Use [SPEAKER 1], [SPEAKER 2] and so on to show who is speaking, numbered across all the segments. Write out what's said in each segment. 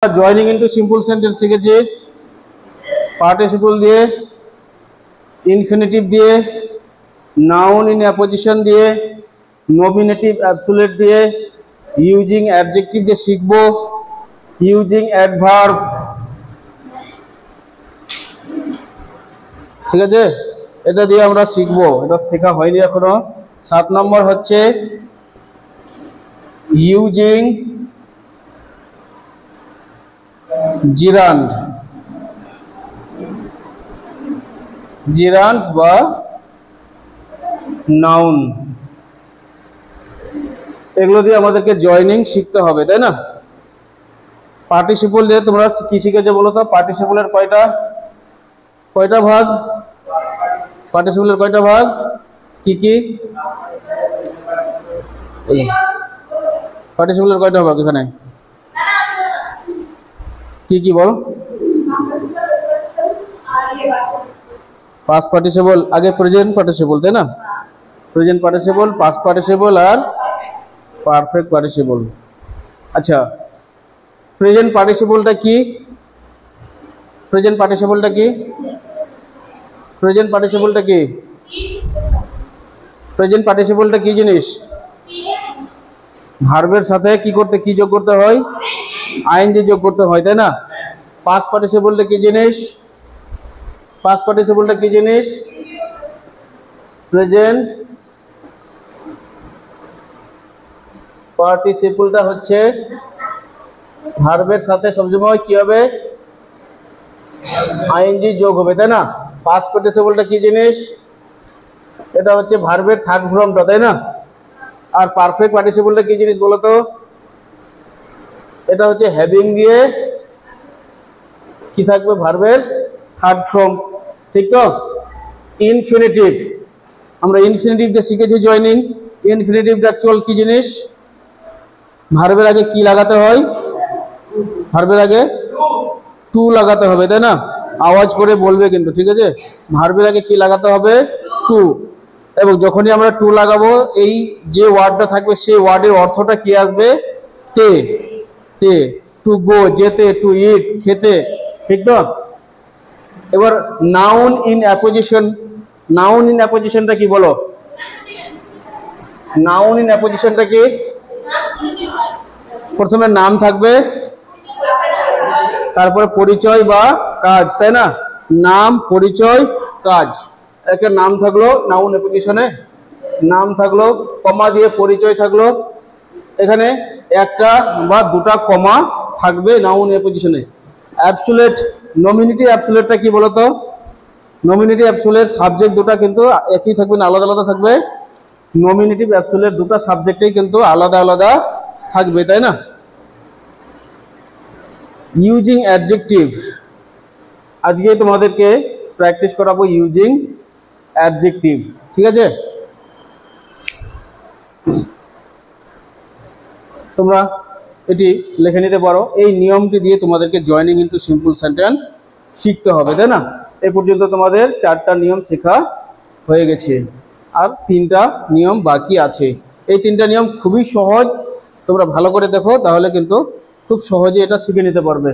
[SPEAKER 1] Joining into simple sentence শিখেছি participle দিয়ে, infinitive দিয়ে, নাউন ইন অ্যাপোজিশন দিয়ে, নমিনেটিভ অ্যাবসোলিউট দিয়ে, ইউজিং অ্যাডজেক্টিভ দিয়ে শিখব, ইউজিং অ্যাডভার্ব। ঠিক আছে, এটা দিয়ে আমরা শিখবো, এটা শেখা হয়নি এখনো। 7 নম্বর হচ্ছে ইউজিং জিরান্ড, জিরান্ডস বা নাউন, এগুলো দিয়ে আমাদেরকে জয়নিং শিখতে হবে, তাই না? পার্টিসিপল দিয়ে তোমরা কি শিখেছো বলো তো? পার্টিসিপলের কয়টা ভাগ? পার্টিসিপলের কয়টা ভাগ? কি কি পার্টিসিপলের কয়টা ভাগ এখানে? কি কি বল? পাস্ট পার্টিসিপল, আগে প্রেজেন্ট পার্টিসিপল, তাই না? প্রেজেন্ট পার্টিসিপল, পাস্ট পার্টিসিপল আর পারফেক্ট পার্টিসিপল। আচ্ছা, প্রেজেন্ট পার্টিসিপলটা কি? প্রেজেন্ট পার্টিসিপলটা কি? প্রেজেন্ট পার্টিসিপলটা কি? প্রেজেন্ট পার্টিসিপলটা কি জিনিস? ভার্বের সাথে কি যোগ করতে হয়? আইএনজি যোগ করতে হয়, তাই না? পাস্ট পার্টিসিপলটা কি জিনিস? পাস্ট পার্টিসিপলটা কি জিনিস? প্রেজেন্ট পার্টিসিপলটা হচ্ছে ভার্বের সাথে সবসময় কি হবে? আইএনজি যোগ হবে, তাই না? পাস্ট পার্টিসিপলটা কি জিনিস? এটা হচ্ছে ভার্বের থার্ড ফর্মটা, তাই না? আর পারফেক্ট পার্টিসিপলটা কি জিনিস বলো তো? এটা হচ্ছে হ্যাভিং দিয়ে কি থাকবে? ভার্বের থার্ড ফর্ম, ঠিক তো? ইনফিনিটিভ, আমরা ইনফিনিটিভ দিয়ে শিখেছি জয়নিং। ইনফিনিটিভটা অ্যাকচুয়াল কি জিনিস? ভার্বের আগে কি লাগাতে হয়? ভার্বের আগে টু লাগাতে হবে, তাই না? আওয়াজ করে বলবে কিন্তু, ঠিক আছে? ভার্বের আগে কি লাগাতে হবে? টু। এবং যখনই আমরা টু লাগাবো, এই যে ওয়ার্ডটা থাকবে সেই ওয়ার্ডের অর্থটা কি আসবে? তে। তে, টু গো, যেতে, টু ইট, খেতে, ঠিক তো? এবার noun in apposition, noun in অ্যাপোজিশনটা কি বলো? নাউন ইন অ্যাপোজিশনটা কি? প্রথমে নাম থাকবে, তারপরে পরিচয় বা কাজ, তাই না? নাম, পরিচয়, কাজ। একটা নাম থাকলো নাউন অ্যাপোজিশনে, নাম থাকলো, কমা দিয়ে পরিচয় থাকলো, এখানে একটা বা দুটা কমা থাকবে নাউন অ্যাপোজিশনে। অ্যাবসোলিউট, নমিনেটিভ অ্যাবসোলিউটটা কি বলতো? নমিনেটিভ অ্যাবসোলিউট সাবজেক্ট দুটো কিন্তু একই থাকবে না আলাদা আলাদা থাকবে? নমিনেটিভ অ্যাবসোলিউট দুটো সাবজেক্টেই কিন্তু আলাদা আলাদা থাকবে, তাই না? ইউজিং অ্যাডজেক্টিভ, আজকে তোমাদেরকে প্র্যাকটিস করাবো ইউজিং অ্যাডজেক্টিভ, ঠিক আছে? তোমরা এটি লিখে নিতে পারো। এই নিয়মটি দিয়ে তোমাদেরকে জয়নিং ইনটু সিম্পল সেন্টেন্স শিখতে হবে, তাই না? এই পর্যন্ত তোমাদের 4টা নিয়ম শেখা হয়ে গেছে, আর 3টা নিয়ম বাকি আছে। এই 3টা নিয়ম খুবই সহজ, তোমরা ভালো করে দেখো, তাহলে কিন্তু খুব সহজে এটা শিখে নিতে পারবে।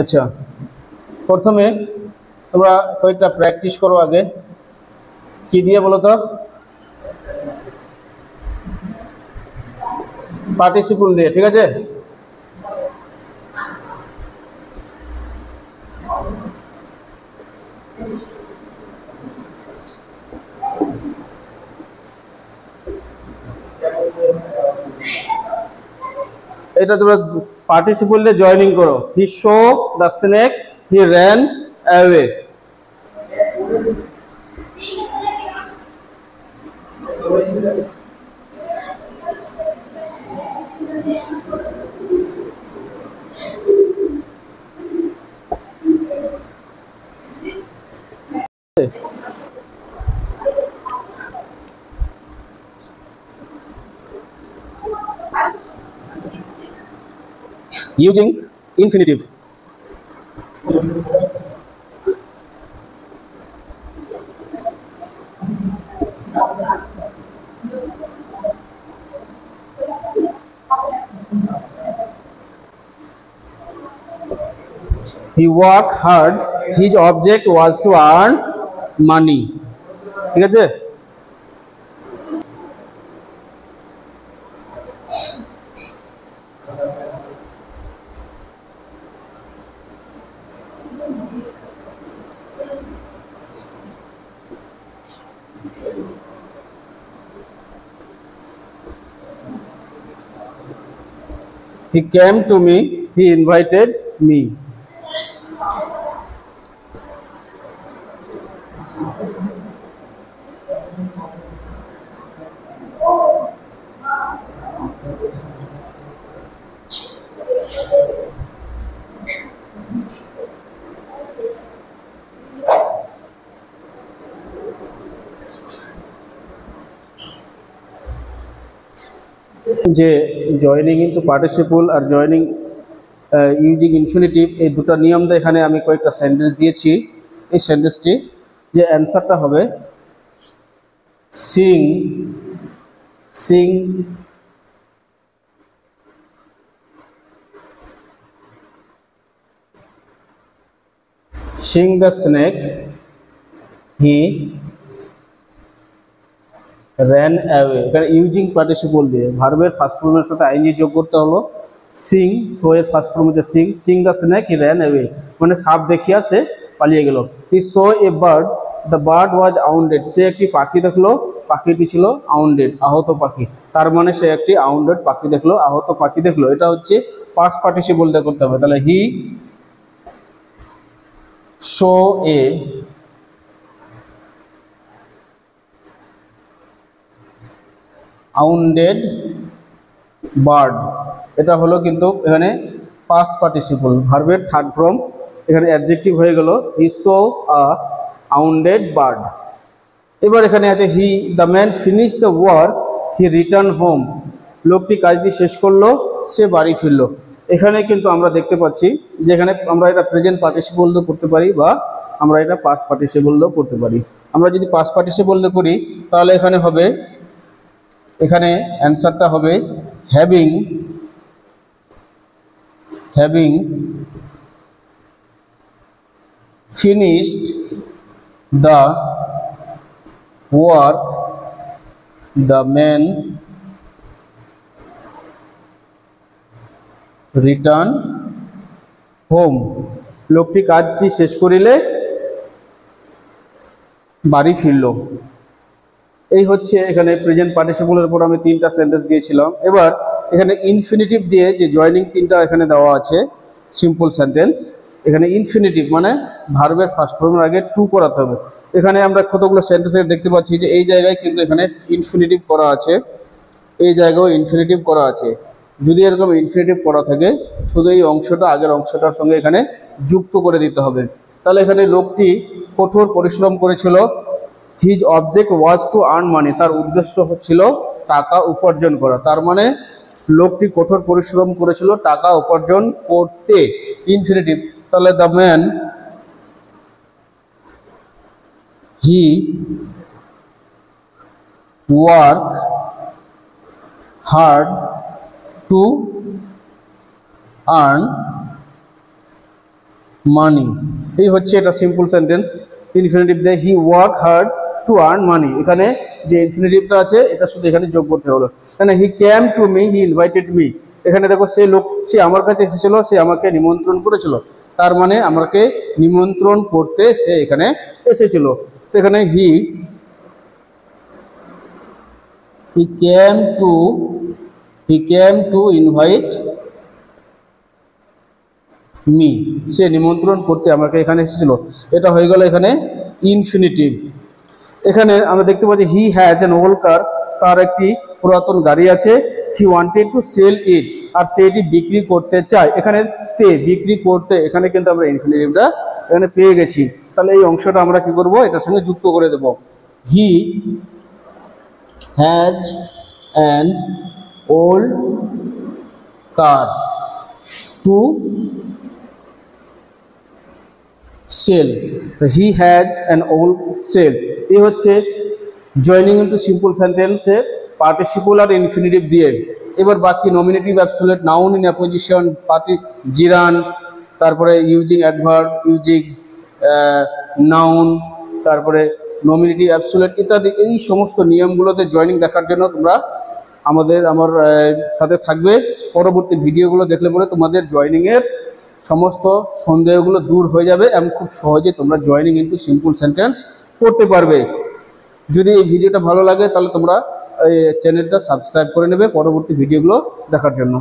[SPEAKER 1] আচ্ছা, প্রথমে তোমরা কয়েকটা প্র্যাকটিস করো। আগে কি দিয়ে বলো তো? পার্টিসিপল দিয়ে, ঠিক আছে? এটা তোমরা পার্টিসিপল দিয়ে জয়নিং করো। He saw the snake, he ran away. Using infinitive, He worked hard. His object was to earn money. ঠিক আছে? He came to me. He invited me. যে জয়নিং ইনটু পার্টিসিপল আর জয়নিং ইউজিং ইনফিনিটিভ, এই দুটো নিয়ম দিয়ে এখানে আমি কয়েকটা সেন্টেন্স দিয়েছি। এই সেন্টেন্সটি যে অ্যান্সারটা হবে seeing seeing seeing the snake he ran away। এখানে ইউজিং পার্টিসিপল দিয়ে ভার্বের ফার্স্ট ফর্মের সাথে আইএনজি যোগ করতে হলো। সিং, সো এর ফার্স্ট ফর্ম হচ্ছে seeing. Seeing the snake he ran away, মানে সাপ দেখিয়া সে পালিয়ে গেল। He saw a bird, the bird was wounded. সে একটি পাখি দেখলো, পাখিটি ছিল আউন্ডেড, আহত পাখি। তার মানে সে একটি আউন্ডেড পাখি দেখলো, আহত পাখি দেখলো। এটা হচ্ছে পাস্ট পার্টিসিপল দিয়ে করতে হবে। তাহলে হি সো এ আউন্ডেড বার্ড, এটা হলো কিন্তু এখানে পাস্ট পার্টিসিপল, ভার্বের থার্ড ফর্ম। এখানে অ্যাডজেক্টিভ হয়ে গেল হি সো আ আউন্ডেড বার্ড। এবার এখানে আছে he the man finish the work he return home. লোকটি কাজটি শেষ করলো, সে বাড়ি ফিরলো। এখানে কিন্তু আমরা দেখতে পাচ্ছি যে এখানে আমরা এটা প্রেজেন্ট পার্টিসিপল দিয়ে করতে পারি বা আমরা এটা পাস্ট পার্টিসিপল দিয়েও করতে পারি। আমরা যদি পাস্ট পার্টিসিপল দিয়ে করি তাহলে এখানে হবে, এখানে অ্যান্সারটা হবে having finished the work the man return home. লোকটি কাজটি শেষ করিলে বাড়ি ফিরল। এই হচ্ছে এখানে প্রেজেন্ট পার্টিসিপলের উপর আমি তিনটা সেন্টেন্স দিয়েছিলাম। এবার এখানে ইনফিনিটিভ দিয়ে যে জয়নিং তিনটা এখানে দেওয়া আছে সিম্পল সেন্টেন্স, এখানে ইনফিনিটিভ মানে ভার্বের ফার্স্ট ফর্মের আগে টু করাতে হবে। এখানে আমরা কতগুলো সেন্টেন্সে দেখতে পাচ্ছি যে এই জায়গায় কিন্তু এখানে ইনফিনিটিভ করা আছে, এই জায়গাও ইনফিনিটিভ করা আছে। যদি এরকম ইনফিনিটিভ করা থাকে শুধু এই অংশটা আগের অংশটার সঙ্গে এখানে যুক্ত করে দিতে হবে। তাহলে এখানে লোকটি কঠোর পরিশ্রম করেছিল। His object was to earn money, তার উদ্দেশ্য হচ্ছিল টাকা উপার্জন করা। তার মানে লোকটি কঠোর পরিশ্রম করেছিল টাকা উপার্জন করতে, ইনফিনিটিভ। তাহলে the man he work hard to earn money. এই হচ্ছে এটা সিম্পল সেন্টেন্স। ইনফিনিটিভ দিয়ে he work hard to earn money, এখানে যে ইনফিনিটিভটা আছে এটা শুধু এখানে যোগ করতে হলো। এখানে he came to me he invited me, এখানে দেখো সে লোক, সে আমার কাছে এসেছিল, সে আমাকে নিমন্ত্রণ করেছিল। তার মানে আমাকে নিমন্ত্রণ করতে সে এখানে এসেছিল। তো এখানে he came to invite me, সে নিমন্ত্রণ করতে আমাকে এখানে এসেছিল। এটা হয়ে গেল এখানে ইনফিনিটিভ। এখানে আমরা দেখতে পাচ্ছি he has an old car, তার একটি পুরাতন গাড়ি আছে। He wanted to sell it, আর সে এটি বিক্রি করতে চায়। এখানে তে বিক্রি করতে, এখানে কিন্তু আমরা ইনফিনিটিভটা এখানে পেয়ে গেছি। তাহলে এই অংশটা আমরা কি করব, এটার সঙ্গে যুক্ত করে দেব। He has an old car to sell, he has an old sell. এই হচ্ছে জয়নিং ইনটু সিম্পল সেন্টেন্সে পার্টিসিপল আর ইনফিনিটিভ দিয়ে। এবার বাকি nominative absolute noun in apposition, gerund, তারপরে ইউজিং অ্যাডভার্ব, ইউজিং নাউন, তারপরে নমিনেটিভ অ্যাবসোলিউট ইত্যাদি। এই সমস্ত নিয়মগুলোতে জয়নিং দেখার জন্য তোমরা আমার সাথে থাকবে। পরবর্তী ভিডিওগুলো দেখলে পরে তোমাদের জয়নিংয়ের সমস্ত সন্দেহগুলো দূর হয়ে যাবে এবং খুব সহজে তোমরা জয়নিং ইনটু সিম্পল সেন্টেন্স করতে পারবে। যদি এই ভিডিওটা ভালো লাগে তাহলে তোমরা এই চ্যানেলটা সাবস্ক্রাইব করে নেবে পরবর্তী ভিডিওগুলো দেখার জন্য।